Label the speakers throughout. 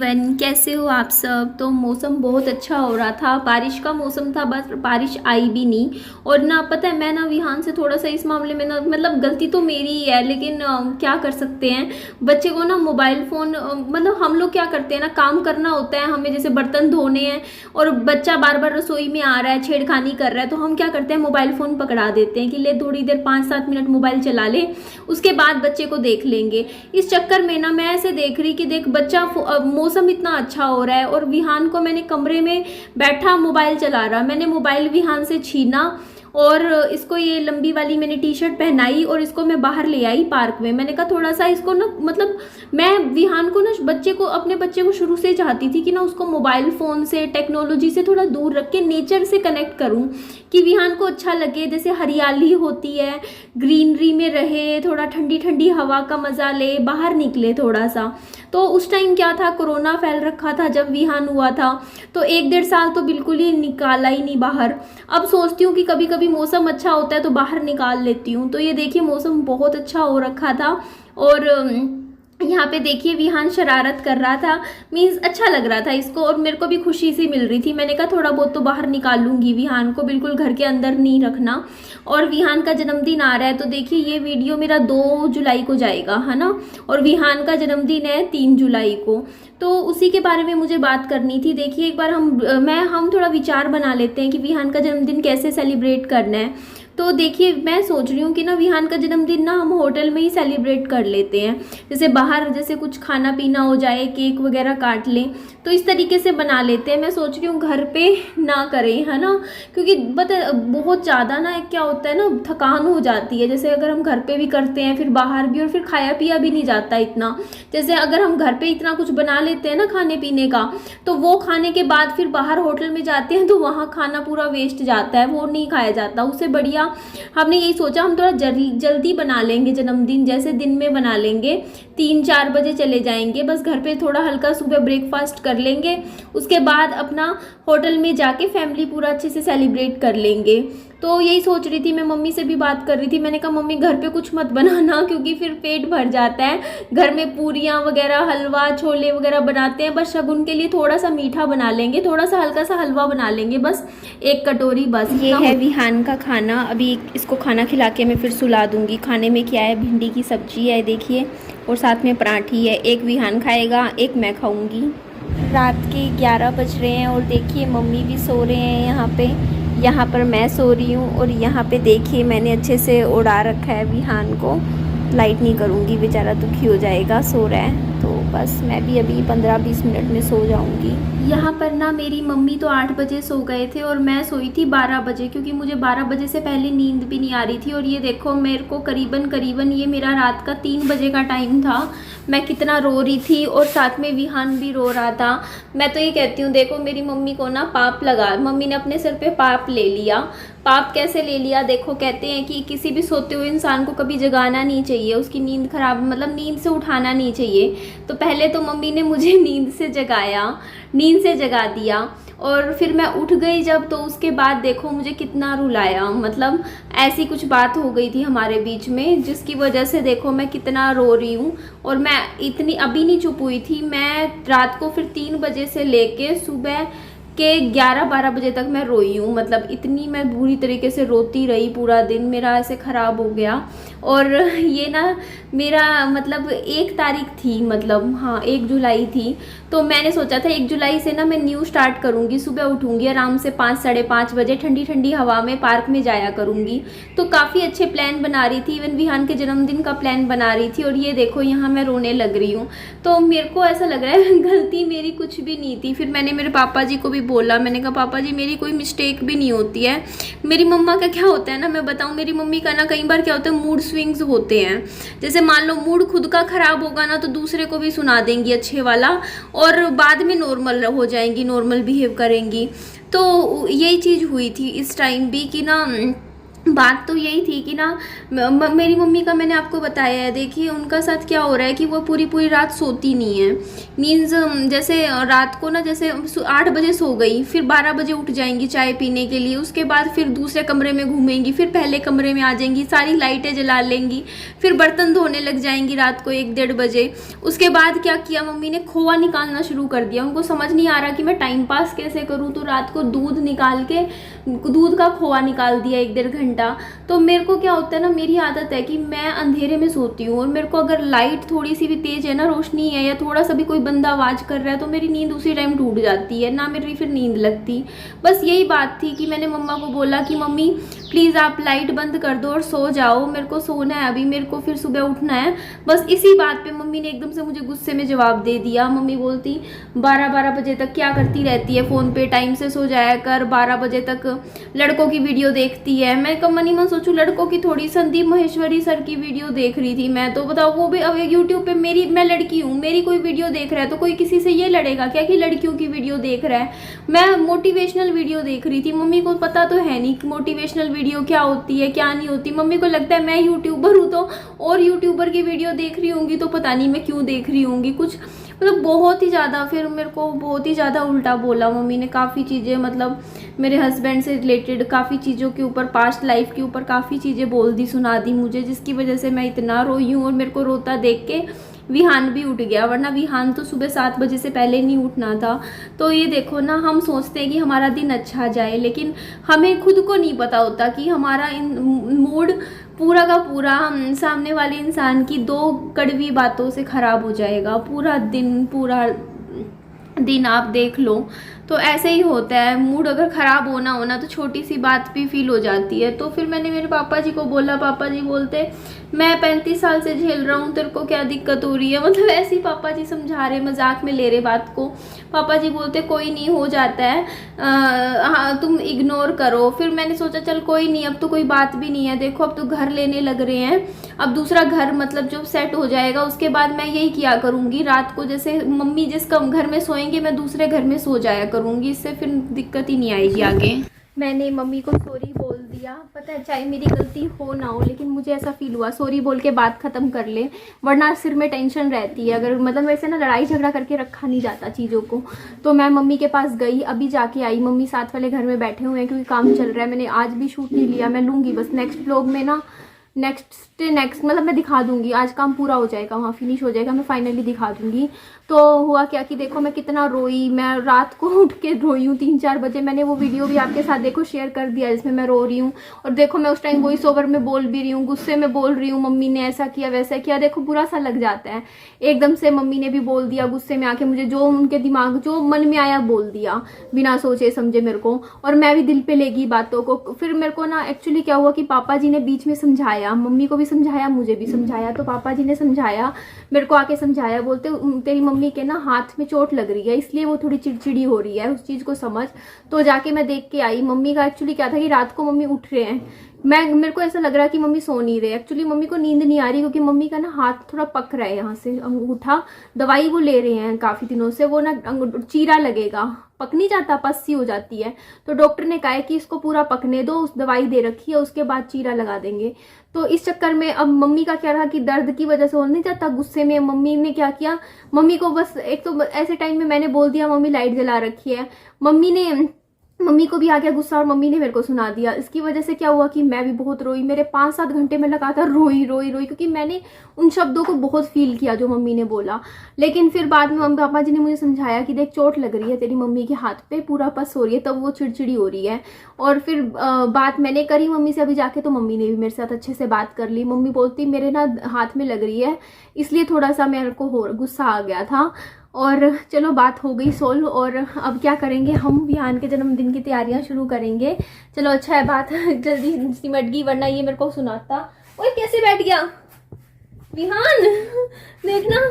Speaker 1: Everyone, कैसे हो आप सब। तो मौसम बहुत अच्छा हो रहा था, बारिश का मौसम था, बस बारिश आई भी नहीं। और ना पता है, मैं ना विहान से थोड़ा सा इस मामले में ना मतलब गलती तो मेरी ही है, लेकिन क्या कर सकते हैं। बच्चे को ना मोबाइल फ़ोन मतलब हम लोग क्या करते हैं ना, काम करना होता है हमें, जैसे बर्तन धोने हैं और बच्चा बार बार रसोई में आ रहा है, छेड़खानी कर रहा है, तो हम क्या करते हैं, मोबाइल फ़ोन पकड़ा देते हैं कि ले थोड़ी देर 5-7 मिनट मोबाइल चला ले, उसके बाद बच्चे को देख लेंगे। इस चक्कर में ना मैं ऐसे देख रही कि देख बच्चा मौसम इतना अच्छा हो रहा है और विहान को मैंने कमरे में बैठा मोबाइल चला रहा, मैंने मोबाइल विहान से छीना और इसको ये लंबी वाली मैंने टी शर्ट पहनाई और इसको मैं बाहर ले आई पार्क में। मैंने कहा थोड़ा सा इसको ना मतलब मैं विहान को ना अपने बच्चे को शुरू से चाहती थी कि ना उसको मोबाइल फ़ोन से टेक्नोलॉजी से थोड़ा दूर रख के नेचर से कनेक्ट करूं, कि विहान को अच्छा लगे, जैसे हरियाली होती है, ग्रीनरी में रहे, थोड़ा ठंडी ठंडी हवा का मज़ा ले, बाहर निकले थोड़ा सा। तो उस टाइम क्या था, कोरोना फैल रखा था जब विहान हुआ था, तो 1-1.5 साल तो बिल्कुल ही निकाला ही नहीं बाहर। अब सोचती हूँ कि कभी कभी मौसम अच्छा होता है तो बाहर निकाल लेती हूँ। तो ये देखिए मौसम बहुत अच्छा हो रखा था और यहाँ पे देखिए विहान शरारत कर रहा था, मीन्स अच्छा लग रहा था इसको और मेरे को भी खुशी सी मिल रही थी। मैंने कहा थोड़ा बहुत तो बाहर निकालूंगी विहान को, बिल्कुल घर के अंदर नहीं रखना। और विहान का जन्मदिन आ रहा है, तो देखिए ये वीडियो मेरा 2 जुलाई को जाएगा, है ना, और विहान का जन्मदिन है 3 जुलाई को। तो उसी के बारे में मुझे बात करनी थी। देखिए एक बार हम थोड़ा विचार बना लेते हैं कि विहान का जन्मदिन कैसे सेलिब्रेट करना है। तो देखिए मैं सोच रही हूँ कि ना विहान का जन्मदिन ना हम होटल में ही सेलिब्रेट कर लेते हैं, जैसे बाहर जैसे कुछ खाना पीना हो जाए, केक वगैरह काट लें, तो इस तरीके से बना लेते हैं। मैं सोच रही हूँ घर पे ना करें, है ना, क्योंकि बहुत ज़्यादा ना क्या होता है ना, थकान हो जाती है। जैसे अगर हम घर पे भी करते हैं फिर बाहर भी, और फिर खाया पिया भी नहीं जाता इतना। जैसे अगर हम घर पे इतना कुछ बना लेते हैं ना खाने पीने का, तो वो खाने के बाद फिर बाहर होटल में जाते हैं तो वहाँ खाना पूरा वेस्ट जाता है, वो नहीं खाया जाता। उससे बढ़िया हमने यही सोचा हम थोड़ा जल्दी बना लेंगे जन्मदिन, जैसे दिन में बना लेंगे, 3-4 बजे चले जाएंगे, बस घर पे थोड़ा हल्का सुबह ब्रेकफास्ट कर लेंगे, उसके बाद अपना होटल में जाके फैमिली पूरा अच्छे से सेलिब्रेट कर लेंगे। तो यही सोच रही थी, मैं मम्मी से भी बात कर रही थी, मैंने कहा मम्मी घर पे कुछ मत बनाना क्योंकि फिर पेट भर जाता है। घर में पूरियाँ वगैरह, हलवा, छोले वगैरह बनाते हैं, बस शगुन के लिए थोड़ा सा मीठा बना लेंगे, थोड़ा सा हल्का सा हलवा बना लेंगे, बस 1 कटोरी बस। ये है विहान का खाना, अभी इसको खाना खिला के मैं फिर सुला दूंगी। खाने में क्या है, भिंडी की सब्जी है देखिए, और साथ में पराठी है। एक विहान खाएगा, एक मैं खाऊंगी। रात के 11 बज रहे हैं और देखिए मम्मी भी सो रहे हैं यहाँ पर मैं सो रही हूँ। और यहाँ पे देखिए मैंने अच्छे से उड़ा रखा है विहान को, लाइट नहीं करूँगी, बेचारा दुखी हो जाएगा, सो रहा है। तो बस मैं भी अभी 15-20 मिनट में सो जाऊँगी। यहाँ पर ना मेरी मम्मी तो 8 बजे सो गए थे और मैं सोई थी 12 बजे, क्योंकि मुझे 12 बजे से पहले नींद भी नहीं आ रही थी। और ये देखो मेरे को करीबन ये मेरा रात का 3 बजे का टाइम था, मैं कितना रो रही थी और साथ में विहान भी रो रहा था। मैं तो ये कहती हूँ, देखो मेरी मम्मी को ना पाप लगा, मम्मी ने अपने सिर पे पाप ले लिया। पाप कैसे ले लिया, देखो कहते हैं कि किसी भी सोते हुए इंसान को कभी जगाना नहीं चाहिए, उसकी नींद खराब मतलब नींद से उठाना नहीं चाहिए। तो पहले तो मम्मी ने मुझे नींद से जगा दिया और फिर मैं उठ गई जब, तो उसके बाद देखो मुझे कितना रुलाया। मतलब ऐसी कुछ बात हो गई थी हमारे बीच में जिसकी वजह से देखो मैं कितना रो रही हूँ। और मैं इतनी अभी नहीं चुप हुई थी, मैं रात को फिर 3 बजे से लेके सुबह के 11-12 बजे तक मैं रोई हूँ। मतलब इतनी मैं बुरी तरीके से रोती रही, पूरा दिन मेरा ऐसे ख़राब हो गया। और ये ना मेरा मतलब 1 तारीख थी, मतलब हाँ 1 जुलाई थी, तो मैंने सोचा था 1 जुलाई से ना मैं न्यू स्टार्ट करूँगी, सुबह उठूँगी आराम से 5-5:30 बजे, ठंडी ठंडी हवा में पार्क में जाया करूँगी। तो काफ़ी अच्छे प्लान बना रही थी, इवन विहान के जन्मदिन का प्लान बना रही थी। और ये देखो यहाँ मैं रोने लग रही हूँ। तो मेरे को ऐसा लग रहा है गलती मेरी कुछ भी नहीं थी। फिर मैंने मेरे पापा जी को भी बोला, मैंने कहा पापा जी मेरी कोई मिस्टेक भी नहीं होती है। मेरी मम्मा का क्या होता है ना, मैं बताऊँ, मेरी मम्मी का ना कई बार क्या होता है, मूड स्विंग्स होते हैं। जैसे मान लो मूड खुद का ख़राब होगा ना तो दूसरे को भी सुना देंगी अच्छे वाला, और बाद में नॉर्मल हो जाएंगी, नॉर्मल बिहेव करेंगी। तो यही चीज़ हुई थी इस टाइम भी कि ना बात तो यही थी कि ना मेरी मम्मी का मैंने आपको बताया है, देखिए उनका साथ क्या हो रहा है कि वो पूरी पूरी रात सोती नहीं है। मीन्स जैसे रात को ना जैसे 8 बजे सो गई, फिर 12 बजे उठ जाएंगी चाय पीने के लिए, उसके बाद फिर दूसरे कमरे में घूमेंगी, फिर पहले कमरे में आ जाएंगी, सारी लाइटें जला लेंगी, फिर बर्तन धोने लग जाएंगी रात को 1-1:30 बजे। उसके बाद क्या किया मम्मी ने, खोआ निकालना शुरू कर दिया। उनको समझ नहीं आ रहा कि मैं टाइम पास कैसे करूँ, तो रात को दूध निकाल के दूध का खोआ निकाल दिया 1-1.5 घंटा। तो मेरे को क्या होता है ना, मेरी आदत है कि मैं अंधेरे में सोती हूँ, और मेरे को अगर लाइट थोड़ी सी भी तेज है ना, रोशनी है या थोड़ा सा भी कोई बंदा आवाज़ कर रहा है, तो मेरी नींद उसी टाइम टूट जाती है, ना मेरी फिर नींद लगती। बस यही बात थी कि मैंने मम्मा को बोला कि मम्मी प्लीज़ आप लाइट बंद कर दो और सो जाओ, मेरे को सोना है अभी, मेरे को फिर सुबह उठना है। बस इसी बात पे मम्मी ने एकदम से मुझे गुस्से में जवाब दे दिया। मम्मी बोलती 12-12 बजे तक क्या करती रहती है फ़ोन पे, टाइम से सो जाया कर, 12 बजे तक लड़कों की वीडियो देखती है। मैं कब मनी मन सोचूं लड़कों की थोड़ी, संदीप महेश्वरी सर की वीडियो देख रही थी मैं, तो बताओ वो भी अब यूट्यूब पे, मैं लड़की हूँ, मेरी कोई वीडियो देख रहा है तो कोई किसी से ये लड़ेगा क्या कि लड़कियों की वीडियो देख रहा है। मैं मोटिवेशनल वीडियो देख रही थी, मम्मी को पता तो है नहीं कि मोटिवेशनल वीडियो क्या होती है क्या नहीं होती। मम्मी को लगता है मैं यूट्यूबर हूँ तो और यूट्यूबर की वीडियो देख रही होंगी, तो पता नहीं मैं क्यों देख रही होंगी कुछ, मतलब बहुत ही ज़्यादा। फिर मेरे को बहुत ही ज़्यादा उल्टा बोला मम्मी ने, काफ़ी चीज़ें मतलब मेरे हस्बैंड से रिलेटेड काफ़ी चीज़ों के ऊपर, पास्ट लाइफ के ऊपर काफ़ी चीज़ें बोल दी, सुना दी मुझे, जिसकी वजह से मैं इतना रोई हूँ। और मेरे को रोता देख के विहान भी उठ गया, वरना विहान तो सुबह 7 बजे से पहले नहीं उठना था। तो ये देखो ना, हम सोचते हैं कि हमारा दिन अच्छा जाए, लेकिन हमें खुद को नहीं पता होता कि हमारा मूड पूरा का पूरा सामने वाले इंसान की 2 कड़वी बातों से ख़राब हो जाएगा। पूरा दिन आप देख लो तो ऐसे ही होता है, मूड अगर ख़राब होना तो छोटी सी बात भी फील हो जाती है। तो फिर मैंने मेरे पापा जी को बोला, पापा जी बोलते मैं 35 साल से झेल रहा हूँ, तेरे को क्या दिक्कत हो रही है, मतलब ऐसे ही पापा जी समझा रहे, मजाक में ले रहे बात को। पापा जी बोलते कोई नहीं, हो जाता है, हाँ तुम इग्नोर करो। फिर मैंने सोचा चल कोई नहीं, अब तो कोई बात भी नहीं है, देखो अब तो घर लेने लग रहे हैं, अब दूसरा घर मतलब जब सेट हो जाएगा उसके बाद मैं यही किया करूँगी, रात को जैसे मम्मी जिस घर में सोएंगे मैं दूसरे घर में सो जाया करूँगी, इससे फिर दिक्कत ही नहीं आएगी आगे। मैंने मम्मी को सॉरी बोल दिया, पता है चाहे मेरी गलती हो ना हो, लेकिन मुझे ऐसा फील हुआ सॉरी बोल के बात ख़त्म कर ले, वरना सिर में टेंशन रहती है। अगर मतलब वैसे ना लड़ाई झगड़ा करके रखा नहीं जाता चीज़ों को। तो मैं मम्मी के पास गई, अभी जाके आई, मम्मी साथ वाले घर में बैठे हुए हैं क्योंकि काम चल रहा है। मैंने आज भी शूट नहीं लिया, मैं लूँगी बस नेक्स्ट व्लॉग में ना, नेक्स्ट मतलब मैं दिखा दूंगी, आज काम पूरा हो जाएगा, वहाँ फिनिश हो जाएगा, मैं फाइनली दिखा दूंगी। तो हुआ क्या कि देखो मैं कितना रोई, मैं रात को उठ के रोई हूँ 3-4 बजे। मैंने वो वीडियो भी आपके साथ देखो शेयर कर दिया जिसमें मैं रो रही हूँ, और देखो मैं उस टाइम वॉइस ओवर में बोल भी रही हूँ, गुस्से में बोल रही हूँ, मम्मी ने ऐसा किया वैसा किया। देखो बुरा सा लग जाता है, एकदम से मम्मी ने भी बोल दिया गुस्से में आके मुझे, जो उनके दिमाग जो मन में आया बोल दिया बिना सोचे समझे मेरे को, और मैं भी दिल पे लेगी बातों को। फिर मेरे को ना एक्चुअली क्या हुआ कि पापा जी ने बीच में समझाया, मम्मी को भी समझाया मुझे भी समझाया। तो पापा जी ने समझाया, मेरे को आके समझाया, बोलते तेरी मम्मी के ना हाथ में चोट लग रही है इसलिए वो थोड़ी चिड़चिड़ी हो रही है, उस चीज़ को समझ। तो जाके मैं देख के आई, मम्मी का एक्चुअली क्या था कि रात को मम्मी उठ रहे हैं, मेरे को ऐसा लग रहा है कि मम्मी सो नहीं रहे, एक्चुअली मम्मी को नींद नहीं आ रही क्योंकि मम्मी का ना हाथ थोड़ा पक रहा है, यहाँ से अंगूठा, दवाई वो ले रहे हैं काफ़ी दिनों से, वो ना चीरा लगेगा, पक नहीं जाता, पस्सी हो जाती है। तो डॉक्टर ने कहा है कि इसको पूरा पकने दो, उस दवाई दे रखी है, उसके बाद चीरा लगा देंगे। तो इस चक्कर में अब मम्मी का क्या रहा कि दर्द की वजह से हो नहीं जाता, गुस्से में मम्मी ने क्या किया, मम्मी को बस एक तो ऐसे टाइम में मैंने बोल दिया मम्मी लाइट जला रखी है, मम्मी को भी आ गया गुस्सा और मम्मी ने मेरे को सुना दिया। इसकी वजह से क्या हुआ कि मैं भी बहुत रोई, मेरे 5-7 घंटे में लगातार रोई क्योंकि मैंने उन शब्दों को बहुत फील किया जो मम्मी ने बोला। लेकिन फिर बाद में मम्मी पापा जी ने मुझे समझाया कि देख चोट लग रही है तेरी मम्मी के हाथ पे, पूरा पस हो रही है, तब वो चिड़चिड़ी हो रही है। और फिर बात मैंने करी मम्मी से अभी जाके, तो मम्मी ने भी मेरे साथ अच्छे से बात कर ली। मम्मी बोलती मेरे ना हाथ में लग रही है, इसलिए थोड़ा सा मेरे को गुस्सा आ गया था। और चलो बात हो गई सोल्व। और अब क्या करेंगे, हम विहान के जन्मदिन की तैयारियां शुरू करेंगे। चलो अच्छा है, बात जल्दी सिमट गई, वरना ये मेरे को सुनाता। ओए कैसे बैठ गया विहान, देखना।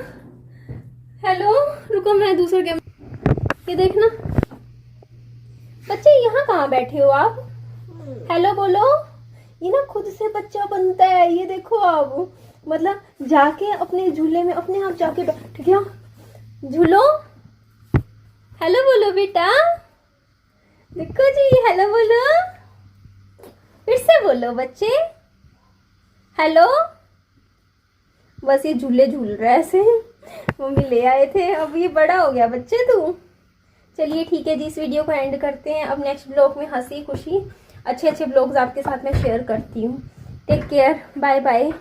Speaker 1: हेलो रुको, मैं दूसरा कैमरा, ये देखना बच्चे, यहाँ कहाँ बैठे हो आप, हेलो बोलो। ये ना खुद से बच्चा बनता है, ये देखो आप, मतलब जाके अपने झूले में अपने आप जाके बैठ गया, झूलो। हेलो बोलो बेटा, देखो जी, हेलो बोलो, फिर से बोलो बच्चे, हेलो। बस ये झूले झूल रहा है ऐसे, मम्मी ले आए थे, अब ये बड़ा हो गया बच्चे तू। चलिए ठीक है जी, इस वीडियो को एंड करते हैं। अब नेक्स्ट ब्लॉग में हंसी खुशी अच्छे अच्छे ब्लॉग्स आपके साथ में शेयर करती हूँ। Take care, bye bye.